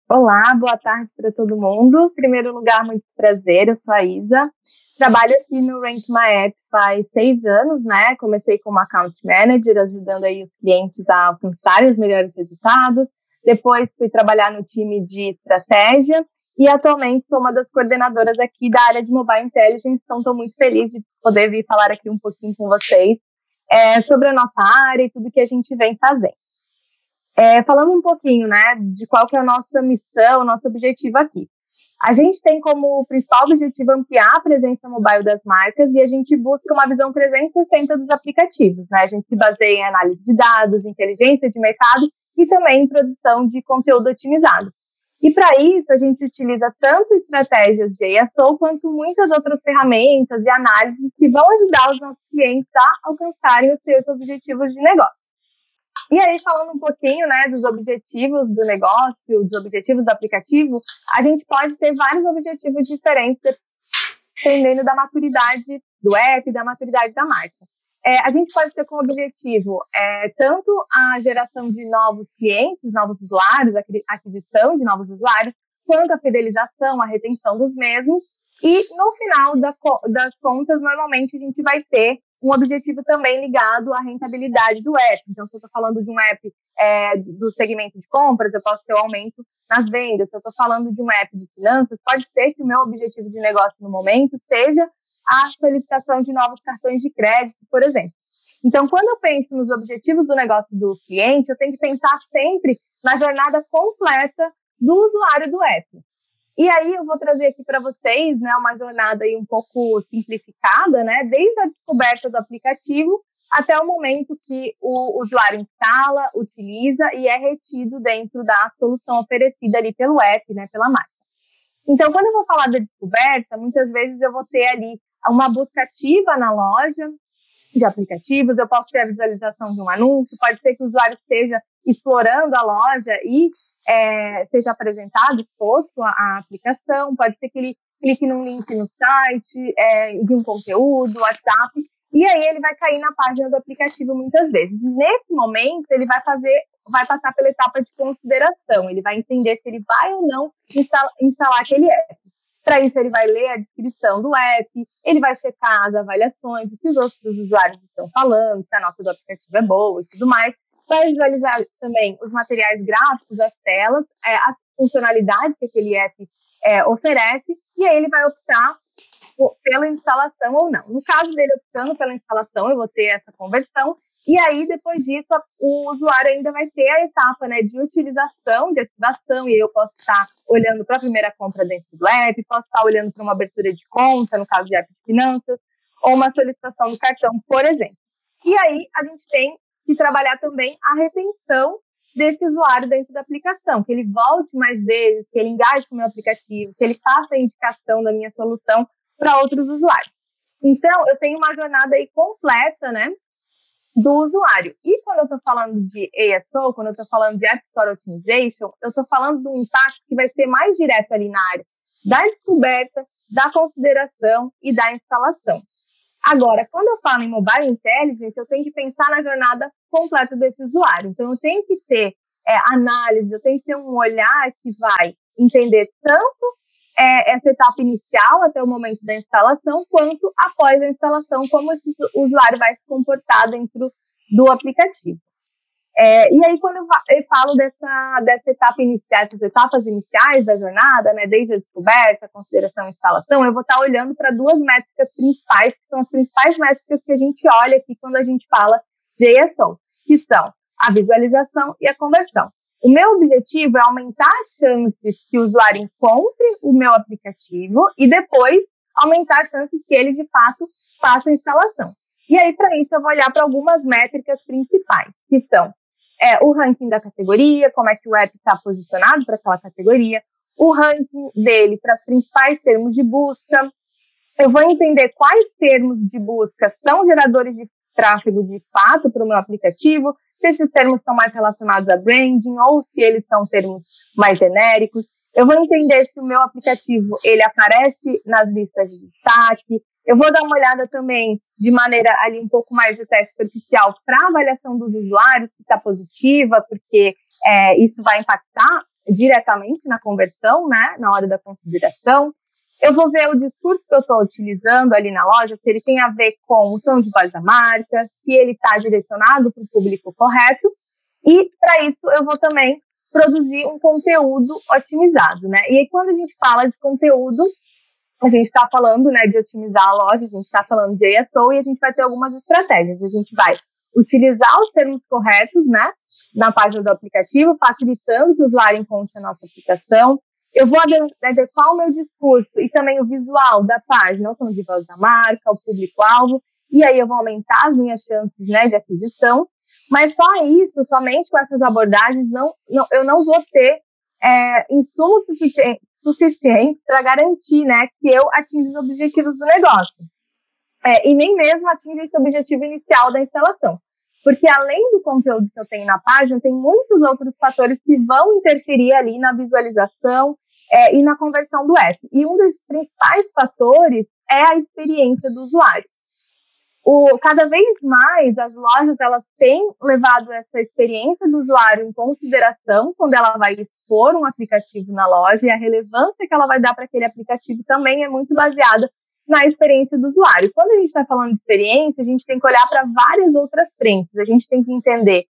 Olá, boa tarde para todo mundo. Em primeiro lugar, muito prazer, eu sou a Isa. Trabalho aqui no Rank My App faz 6 anos, né? Comecei como Account Manager, ajudando aí os clientes a alcançarem os melhores resultados. Depois fui trabalhar no time de estratégia e atualmente sou uma das coordenadoras aqui da área de Mobile Intelligence, então estou muito feliz de poder vir falar aqui um pouquinho com vocês sobre a nossa área e tudo que a gente vem fazendo. Falando um pouquinho, né, de qual que é a nossa missão, o nosso objetivo aqui. A gente tem como principal objetivo ampliar a presença mobile das marcas e a gente busca uma visão 360 dos aplicativos, né? A gente se baseia em análise de dados, inteligência de mercado e também em produção de conteúdo otimizado. E para isso, a gente utiliza tanto estratégias de ASO quanto muitas outras ferramentas e análises que vão ajudar os nossos clientes a alcançarem os seus objetivos de negócio. E aí, falando um pouquinho, né, dos objetivos do negócio, dos objetivos do aplicativo, a gente pode ter vários objetivos diferentes, dependendo da maturidade do app, da maturidade da marca. A gente pode ter como objetivo tanto a geração de novos clientes, novos usuários, a aquisição de novos usuários, quanto a fidelização, a retenção dos mesmos. E no final das contas, normalmente a gente vai ter um objetivo também ligado à rentabilidade do app. Então, se eu estou falando de um app do segmento de compras, eu posso ter um aumento nas vendas. Se eu estou falando de um app de finanças, pode ser que o meu objetivo de negócio no momento seja a solicitação de novos cartões de crédito, por exemplo. Então, quando eu penso nos objetivos do negócio do cliente, eu tenho que pensar sempre na jornada completa do usuário do app. E aí eu vou trazer aqui para vocês, né, uma jornada aí um pouco simplificada, né, desde a descoberta do aplicativo até o momento que o usuário instala, utiliza e é retido dentro da solução oferecida ali pelo app, né, pela marca. Então, quando eu vou falar da descoberta, muitas vezes eu vou ter ali uma busca ativa na loja de aplicativos, eu posso ter a visualização de um anúncio, pode ser que o usuário esteja explorando a loja e seja apresentado, exposto à aplicação, pode ser que ele clique num link no site, de um conteúdo, WhatsApp, e aí ele vai cair na página do aplicativo muitas vezes. Nesse momento, ele vai passar pela etapa de consideração, ele vai entender se ele vai ou não instalar aquele app. Para isso, ele vai ler a descrição do app, ele vai checar as avaliações, o que os outros usuários estão falando, se a nota do aplicativo é boa e tudo mais. Vai visualizar também os materiais gráficos, as telas, as funcionalidades que aquele app oferece, e aí ele vai optar pela instalação ou não. No caso dele optando pela instalação, eu vou ter essa conversão, e aí, depois disso, o usuário ainda vai ter a etapa, né, de utilização, de ativação, e aí eu posso estar olhando para a primeira compra dentro do app, posso estar olhando para uma abertura de conta, no caso de app de finanças, ou uma solicitação do cartão, por exemplo. E aí, a gente tem que trabalhar também a retenção desse usuário dentro da aplicação, que ele volte mais vezes, que ele engaje com o meu aplicativo, que ele faça a indicação da minha solução para outros usuários. Então, eu tenho uma jornada aí completa, né, do usuário. E quando eu estou falando de ASO, quando eu estou falando de App Store Optimization, eu estou falando de um impacto que vai ser mais direto ali na área da descoberta, da consideração e da instalação. Agora, quando eu falo em Mobile Intelligence, eu tenho que pensar na jornada completa desse usuário. Então, eu tenho que ter análise, eu tenho que ter um olhar que vai entender tanto essa etapa inicial até o momento da instalação, quanto após a instalação, como esse usuário vai se comportar dentro do aplicativo. E aí, quando eu falo dessa etapa inicial, essas etapas iniciais da jornada, né, desde a descoberta, consideração e instalação, eu vou estar olhando para 2 métricas principais, que são as principais métricas que a gente olha aqui quando a gente fala de ASO, que são a visualização e a conversão. O meu objetivo é aumentar as chances que o usuário encontre o meu aplicativo e depois aumentar as chances que ele, de fato, faça a instalação. E aí, para isso, eu vou olhar para algumas métricas principais, que são o ranking da categoria, como é que o app está posicionado para aquela categoria, o ranking dele para os principais termos de busca. Eu vou entender quais termos de busca são geradores de tráfego de fato para o meu aplicativo, se esses termos são mais relacionados a branding ou se eles são termos mais genéricos. Eu vou entender se o meu aplicativo ele aparece nas listas de destaque. Eu vou dar uma olhada também de maneira ali um pouco mais de teste superficial para a avaliação dos usuários, que está positiva, porque isso vai impactar diretamente na conversão, né, na hora da consideração. Eu vou ver o discurso que eu estou utilizando ali na loja, se ele tem a ver com o tom de voz da marca, se ele está direcionado para o público correto. E, para isso, eu vou também produzir um conteúdo otimizado, né? E aí, quando a gente fala de conteúdo, a gente está falando, né, de otimizar a loja, a gente está falando de ASO e a gente vai ter algumas estratégias. A gente vai utilizar os termos corretos, né, na página do aplicativo, facilitando que o usuário encontre a nossa aplicação. Eu vou adequar o meu discurso e também o visual da página, o tom de voz da marca, o público-alvo, e aí eu vou aumentar as minhas chances, né, de aquisição. Mas só isso, somente com essas abordagens, eu não vou ter insumo suficiente para garantir, né, que eu atinja os objetivos do negócio. E nem mesmo atinja esse objetivo inicial da instalação. Porque além do conteúdo que eu tenho na página, tem muitos outros fatores que vão interferir ali na visualização e na conversão do app. E um dos principais fatores é a experiência do usuário. Cada vez mais as lojas elas têm levado essa experiência do usuário em consideração quando ela vai expor um aplicativo na loja, e a relevância que ela vai dar para aquele aplicativo também é muito baseada na experiência do usuário. Quando a gente está falando de experiência, a gente tem que olhar para várias outras frentes. A gente tem que entender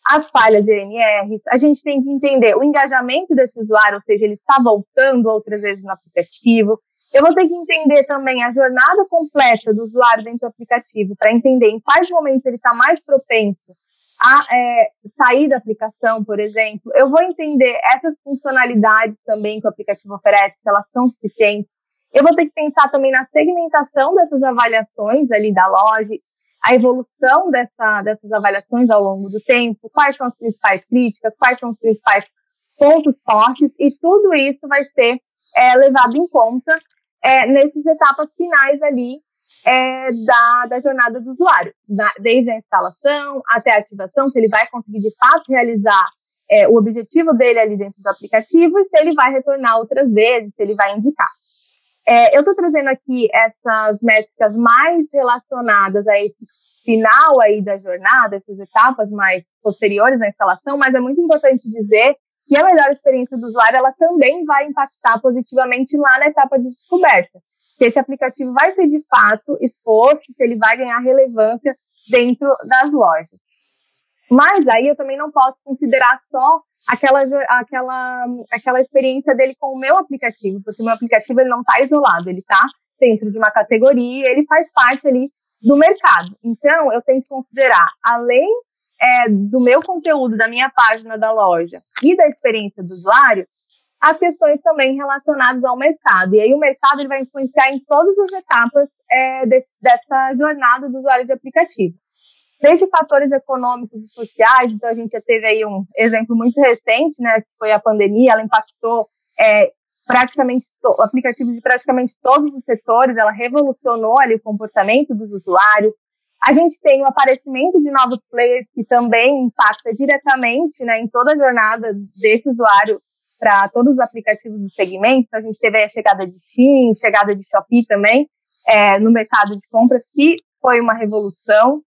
as falhas de ENRs, a gente tem que entender o engajamento desse usuário, ou seja, ele está voltando outras vezes no aplicativo. Eu vou ter que entender também a jornada completa do usuário dentro do aplicativo para entender em quais momentos ele está mais propenso a sair da aplicação, por exemplo. Eu vou entender essas funcionalidades também que o aplicativo oferece, se elas são suficientes. Eu vou ter que pensar também na segmentação dessas avaliações ali da loja, a evolução dessas avaliações ao longo do tempo, quais são as principais críticas, quais são os principais pontos fortes, e tudo isso vai ser levado em conta nessas etapas finais ali da jornada do usuário, desde a instalação até a ativação, se ele vai conseguir de fato realizar o objetivo dele ali dentro do aplicativo, e se ele vai retornar outras vezes, se ele vai indicar. Eu estou trazendo aqui essas métricas mais relacionadas a esse final aí da jornada, essas etapas mais posteriores à instalação, mas é muito importante dizer que a melhor experiência do usuário, ela também vai impactar positivamente lá na etapa de descoberta. Se esse aplicativo vai ser de fato exposto, se ele vai ganhar relevância dentro das lojas. Mas aí eu também não posso considerar só aquela experiência dele com o meu aplicativo, porque o meu aplicativo ele não está isolado, ele está dentro de uma categoria, ele faz parte ali do mercado. Então, eu tenho que considerar, além do meu conteúdo, da minha página da loja e da experiência do usuário, as questões também relacionadas ao mercado. E aí o mercado ele vai influenciar em todas as etapas dessa jornada do usuário de aplicativo. Desde fatores econômicos e sociais, então a gente já teve aí um exemplo muito recente, né, que foi a pandemia, ela impactou aplicativos de praticamente todos os setores, ela revolucionou ali o comportamento dos usuários. A gente tem o aparecimento de novos players que também impacta diretamente, né, em toda a jornada desse usuário para todos os aplicativos do segmento. A gente teve a chegada de Shein, chegada de Shopee também no mercado de compras, que foi uma revolução.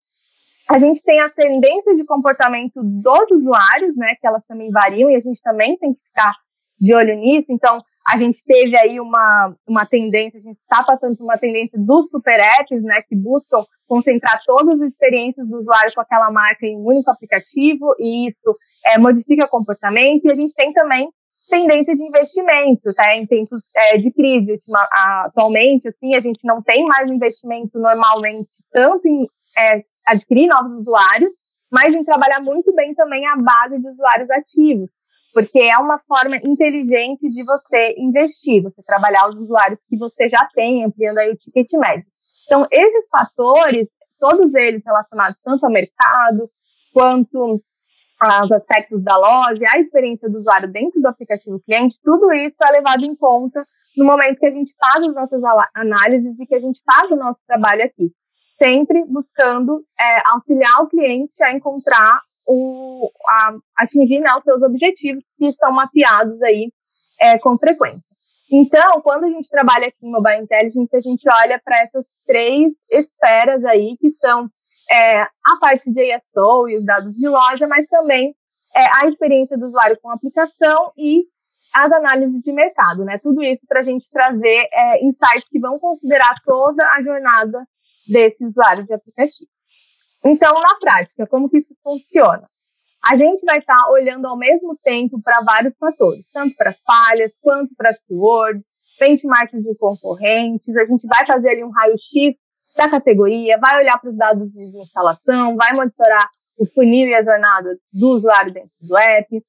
A gente tem a tendência de comportamento dos usuários, né, que elas também variam, e a gente também tem que ficar de olho nisso. Então, a gente teve aí uma tendência, a gente está passando por uma tendência dos super apps, né, que buscam concentrar todas as experiências do usuário com aquela marca em um único aplicativo, e isso modifica o comportamento. E a gente tem também tendência de investimento, tá? Em tempos de crise. Atualmente, assim, a gente não tem mais investimento normalmente tanto em adquirir novos usuários, mas em trabalhar muito bem também a base de usuários ativos, porque é uma forma inteligente de você investir, você trabalhar os usuários que você já tem, ampliando aí o ticket médio. Então, esses fatores, todos eles relacionados tanto ao mercado, quanto aos aspectos da loja, a experiência do usuário dentro do aplicativo cliente, tudo isso é levado em conta no momento que a gente faz as nossas análises e que a gente faz o nosso trabalho aqui, sempre buscando auxiliar o cliente a encontrar atingir, né, os seus objetivos, que são mapeados aí com frequência. Então, quando a gente trabalha aqui em Mobile Intelligence, a gente olha para essas 3 esferas aí, que são a parte de ASO e os dados de loja, mas também a experiência do usuário com a aplicação e as análises de mercado, né? Tudo isso para a gente trazer insights que vão considerar toda a jornada desse usuário de aplicativo. Então, na prática, como que isso funciona? A gente vai estar olhando ao mesmo tempo para vários fatores, tanto para falhas, quanto para keywords, benchmarks de concorrentes, a gente vai fazer ali um raio-x da categoria, vai olhar para os dados de instalação, vai monitorar o funil e a jornada do usuário dentro do app,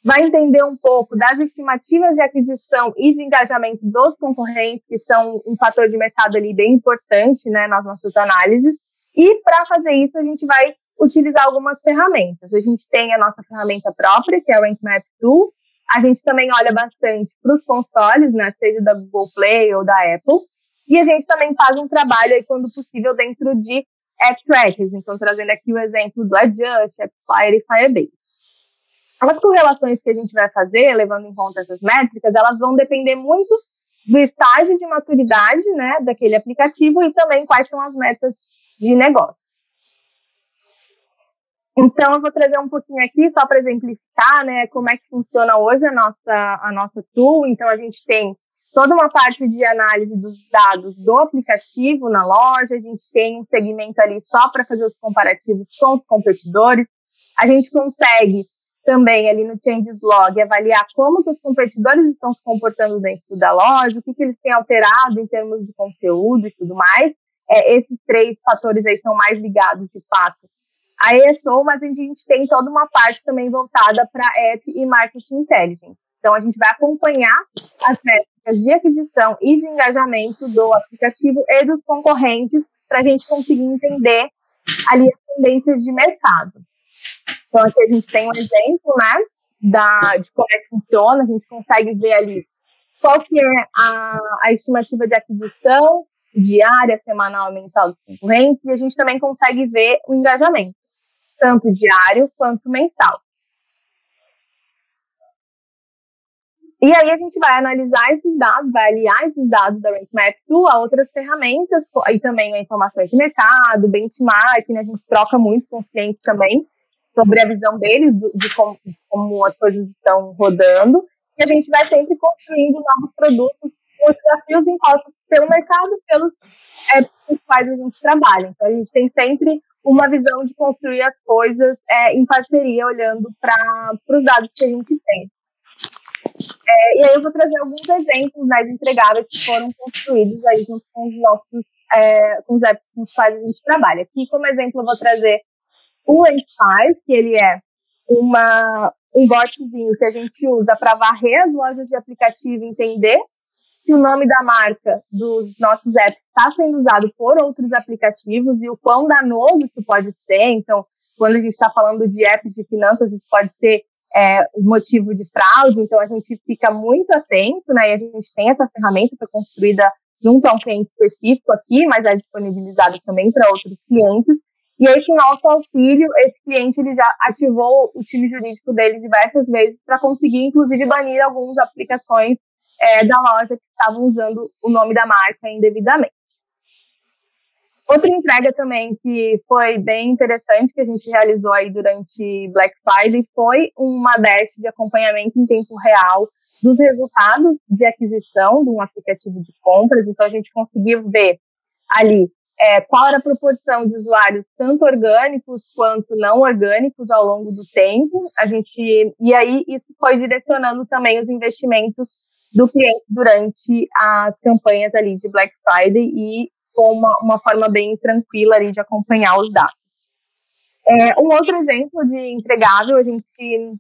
vai entender um pouco das estimativas de aquisição e de engajamento dos concorrentes, que são um fator de mercado ali bem importante, né, nas nossas análises. E para fazer isso, a gente vai utilizar algumas ferramentas. A gente tem a nossa ferramenta própria, que é o Rank Map Tool. A gente também olha bastante para os consoles, né, seja da Google Play ou da Apple. E a gente também faz um trabalho, aí, quando possível, dentro de App Trackers. Então, trazendo aqui o exemplo do Adjust, AppsFlyer e Firebase. As correlações que a gente vai fazer, levando em conta essas métricas, elas vão depender muito do estágio de maturidade, né, daquele aplicativo e também quais são as metas de negócio. Então, eu vou trazer um pouquinho aqui só para exemplificar, né, como é que funciona hoje a nossa tool. Então, a gente tem toda uma parte de análise dos dados do aplicativo na loja, a gente tem um segmento ali só para fazer os comparativos com os competidores, a gente consegue também ali no Changes Log avaliar como que os competidores estão se comportando dentro da loja, o que eles têm alterado em termos de conteúdo e tudo mais. Esses 3 fatores aí são mais ligados, de fato, a ESO, mas a gente tem toda uma parte também voltada para App e Marketing Intelligence. Então, a gente vai acompanhar as métricas de aquisição e de engajamento do aplicativo e dos concorrentes para a gente conseguir entender ali as tendências de mercado. Então, aqui a gente tem um exemplo, né, de como é que funciona. A gente consegue ver ali qual que é a estimativa de aquisição diária, semanal e mensal dos concorrentes, e a gente também consegue ver o engajamento, tanto diário quanto mensal. E aí a gente vai analisar esses dados, vai aliar esses dados da Rank Map Tool a outras ferramentas, e também a informações de mercado, benchmark, né? A gente troca muito com os clientes também sobre a visão deles, de como as coisas estão rodando, e a gente vai sempre construindo novos produtos com os desafios impostos pelo mercado, pelos os quais a gente trabalha. Então, a gente tem sempre uma visão de construir as coisas em parceria, olhando para os dados que a gente tem. E aí eu vou trazer alguns exemplos, né, de entregáveis que foram construídos aí junto com os nossos com os apps com os quais a gente trabalha. Aqui, como exemplo, eu vou trazer o Rank5, que ele é um botzinho que a gente usa para varrer as lojas de aplicativo e entender se o nome da marca dos nossos apps está sendo usado por outros aplicativos e o quão danoso isso pode ser. Então, quando a gente está falando de apps de finanças, isso pode ser motivo de fraude. Então, a gente fica muito atento, né? E a gente tem essa ferramenta que foi construída junto a um cliente específico aqui, mas é disponibilizada também para outros clientes. E aí, com nosso auxílio, esse cliente ele já ativou o time jurídico dele diversas vezes para conseguir, inclusive, banir algumas aplicações da loja que estavam usando o nome da marca indevidamente. Outra entrega também que foi bem interessante, que a gente realizou aí durante Black Friday, foi uma dash de acompanhamento em tempo real dos resultados de aquisição de um aplicativo de compras. Então, a gente conseguiu ver ali qual era a proporção de usuários, tanto orgânicos quanto não orgânicos, ao longo do tempo. E aí, isso foi direcionando também os investimentos do cliente durante as campanhas ali de Black Friday e com uma forma bem tranquila ali de acompanhar os dados. Um outro exemplo de entregável, a gente tem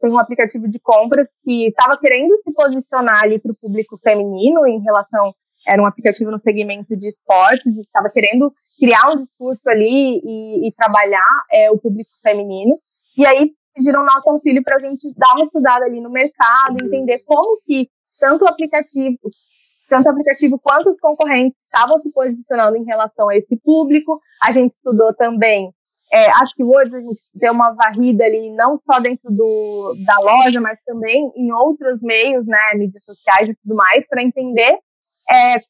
um aplicativo de compras que estava querendo se posicionar ali para o público feminino em relação, era um aplicativo no segmento de esportes, e estava querendo criar um discurso ali e trabalhar o público feminino. E aí pediram nosso auxílio para a gente dar uma estudada ali no mercado, entender como que tanto o aplicativo quanto os concorrentes estavam se posicionando em relação a esse público. A gente estudou também as keywords, a gente deu uma varrida ali, não só dentro da loja, mas também em outros meios, né, mídias sociais e tudo mais, para entender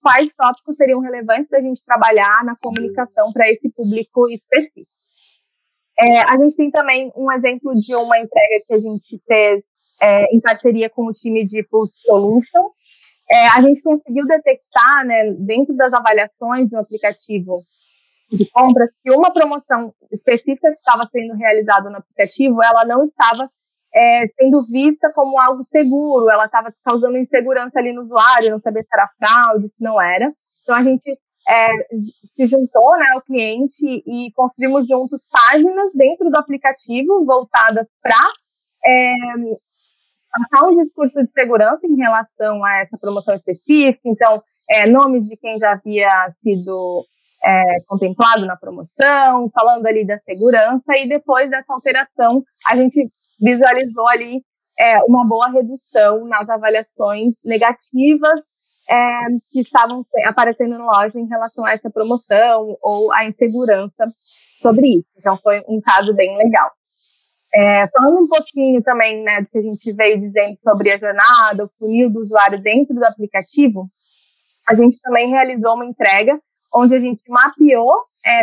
quais tópicos seriam relevantes da gente trabalhar na comunicação para esse público específico. A gente tem também um exemplo de uma entrega que a gente fez em parceria com o time de Pulse Solution, a gente conseguiu detectar, né, dentro das avaliações do aplicativo de compras, que uma promoção específica que estava sendo realizada no aplicativo, ela não estava sendo vista como algo seguro, ela estava causando insegurança ali no usuário, não sabia se era fraude, se não era. Então, a gente se juntou, né, ao cliente e construímos juntos páginas dentro do aplicativo voltadas para passar um discurso de segurança em relação a essa promoção específica. Então, nomes de quem já havia sido contemplado na promoção, falando ali da segurança, e depois dessa alteração, a gente visualizou ali uma boa redução nas avaliações negativas que estavam aparecendo na loja em relação a essa promoção ou a insegurança sobre isso. Então, foi um caso bem legal. Falando um pouquinho também, né, do que a gente veio dizendo sobre a jornada, o funil do usuário dentro do aplicativo, a gente também realizou uma entrega onde a gente mapeou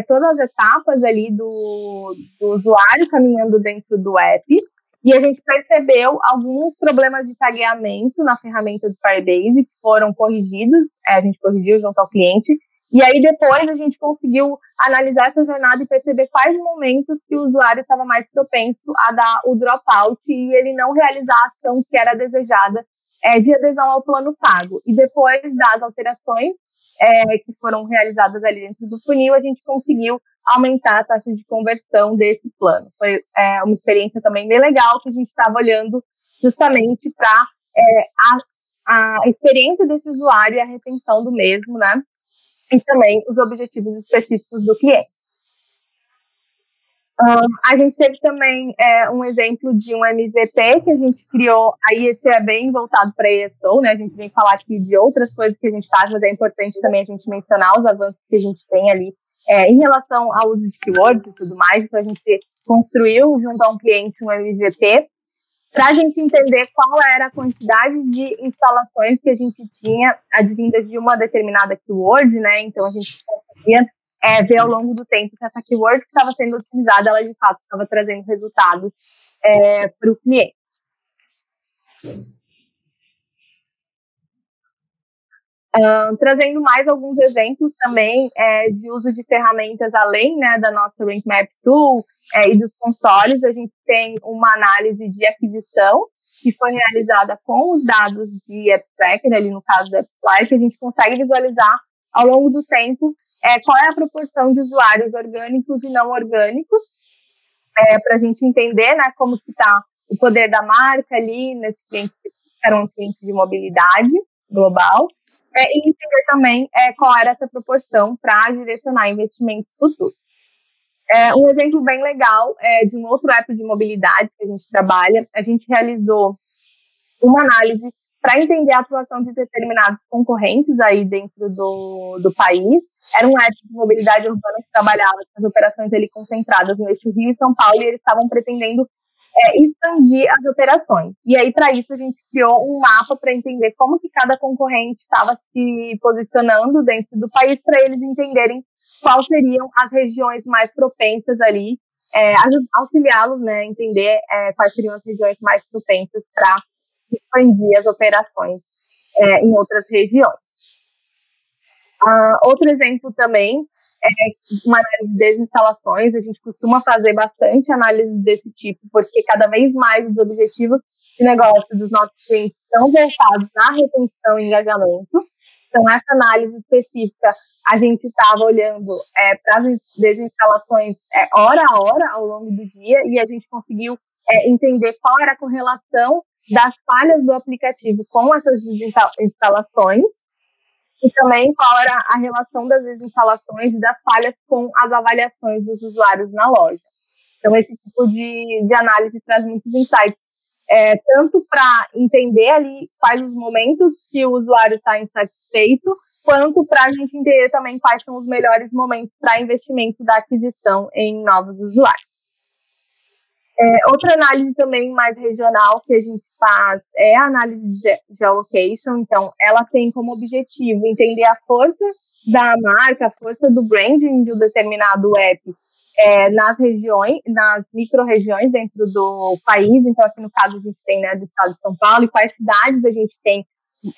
todas as etapas ali do usuário caminhando dentro do app, e a gente percebeu alguns problemas de tagueamento na ferramenta do Firebase que foram corrigidos, a gente corrigiu junto ao cliente, e aí depois a gente conseguiu analisar essa jornada e perceber quais momentos que o usuário estava mais propenso a dar o dropout e ele não realizar a ação que era desejada de adesão ao plano pago. E depois das alterações que foram realizadas ali dentro do funil, a gente conseguiu aumentar a taxa de conversão desse plano. Foi uma experiência também bem legal, que a gente estava olhando justamente para a experiência desse usuário e a retenção do mesmo, né? E também os objetivos específicos do cliente. A gente teve também um exemplo de um MVP que a gente criou, aí esse é bem voltado para ESO, né? A gente vem falar aqui de outras coisas que a gente faz, mas é importante também a gente mencionar os avanços que a gente tem ali em relação ao uso de keywords e tudo mais. Então, a gente construiu, junto a um cliente, um MVP, para a gente entender qual era a quantidade de instalações que a gente tinha advindas de uma determinada keyword, né? Então, a gente conseguia ver ao longo do tempo que essa keyword que estava sendo utilizada, ela de fato estava trazendo resultados para o cliente. Trazendo mais alguns exemplos também de uso de ferramentas além, né, da nossa Rank Map Tool e dos consoles. A gente tem uma análise de aquisição que foi realizada com os dados de App Tracker, ali no caso do AppFly, que a gente consegue visualizar ao longo do tempo qual é a proporção de usuários orgânicos e não orgânicos, para a gente entender, né, como que está o poder da marca ali nesse cliente que era um cliente de mobilidade global. E entender também qual era essa proporção para direcionar investimentos futuros. Um exemplo bem legal de um outro app de mobilidade que a gente trabalha, a gente realizou uma análise para entender a atuação de determinados concorrentes aí dentro do país. Era um app de mobilidade urbana que trabalhava com as operações ali concentradas no eixo Rio e São Paulo, e eles estavam pretendendo expandir as operações. E aí, para isso, a gente criou um mapa para entender como que cada concorrente estava se posicionando dentro do país, para eles entenderem quais seriam as regiões mais propensas ali, auxiliá-los, né, entender quais seriam as regiões mais propensas para expandir as operações em outras regiões. Outro exemplo também uma análise de desinstalações. A gente costuma fazer bastante análise desse tipo, porque cada vez mais os objetivos de negócio dos nossos clientes estão voltados na retenção e engajamento. Então, essa análise específica, a gente estava olhando para as desinstalações hora a hora, ao longo do dia, e a gente conseguiu entender qual era a correlação das falhas do aplicativo com essas desinstalações, e também qual era a relação das desinstalações e das falhas com as avaliações dos usuários na loja. Então, esse tipo de análise traz muitos insights, tanto para entender ali quais os momentos que o usuário está insatisfeito, quanto para a gente entender também quais são os melhores momentos para investimento da aquisição em novos usuários. Outra análise também mais regional que a gente faz é a análise de geolocation. Então, ela tem como objetivo entender a força da marca, a força do branding de um determinado app nas regiões, nas micro-regiões dentro do país. Então, aqui no caso, a gente tem, né, do estado de São Paulo, e quais cidades a gente tem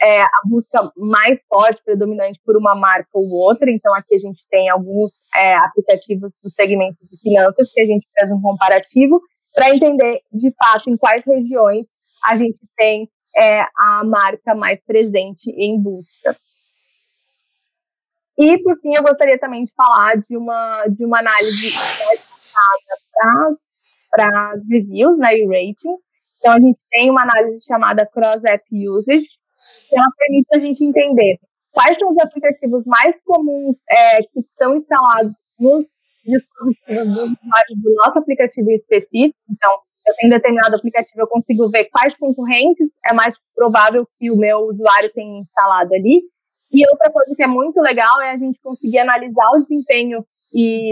a busca mais forte, predominante por uma marca ou outra. Então, aqui a gente tem alguns aplicativos do segmento de finanças que a gente faz um comparativo para entender, de fato, em quais regiões a gente tem a marca mais presente em busca. E, por fim, eu gostaria também de falar de uma análise para reviews, né, e rating. Então, a gente tem uma análise chamada Cross-App Usage, que ela permite a gente entender quais são os aplicativos mais comuns que estão instalados nos dispositivos dos usuários do nosso aplicativo específico. Então, eu tenho determinado aplicativo, eu consigo ver quais concorrentes é mais provável que o meu usuário tenha instalado ali. E outra coisa que é muito legal é a gente conseguir analisar o desempenho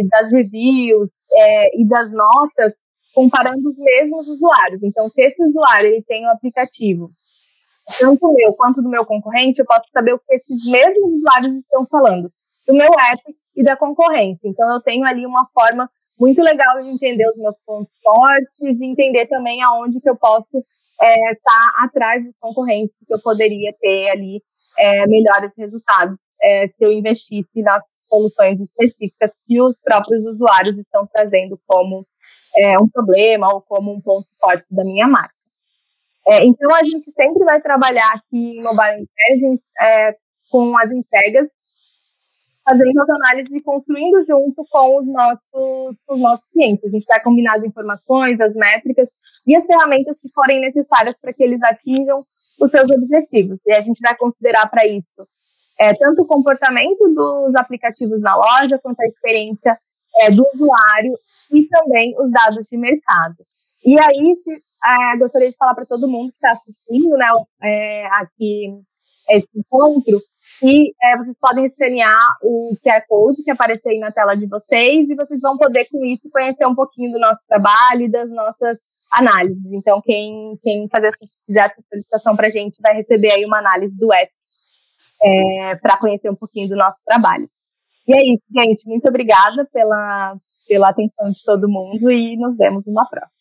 das reviews e das notas comparando os mesmos usuários. Então, se esse usuário ele tem um aplicativo, tanto o meu quanto do meu concorrente, eu posso saber o que esses mesmos usuários estão falando do meu app e da concorrência. Então, eu tenho ali uma forma muito legal de entender os meus pontos fortes e entender também aonde que eu posso estar atrás dos concorrentes, que eu poderia ter ali melhores resultados se eu investisse nas soluções específicas que os próprios usuários estão trazendo como um problema ou como um ponto forte da minha marca. Então, a gente sempre vai trabalhar aqui em Mobile Intelligence com as entregas, fazendo as análises e construindo junto com os nossos clientes. A gente vai combinar as informações, as métricas e as ferramentas que forem necessárias para que eles atinjam os seus objetivos. E a gente vai considerar para isso tanto o comportamento dos aplicativos na loja, quanto a experiência do usuário e também os dados de mercado. E aí, gostaria de falar para todo mundo que está assistindo, né, aqui esse encontro, que vocês podem escanear o QR Code que apareceu aí na tela de vocês e vocês vão poder, com isso, conhecer um pouquinho do nosso trabalho e das nossas análises. Então, quem fizer essa solicitação para a gente vai receber aí uma análise do app para conhecer um pouquinho do nosso trabalho. E é isso, gente. Muito obrigada pela atenção de todo mundo e nos vemos numa próxima.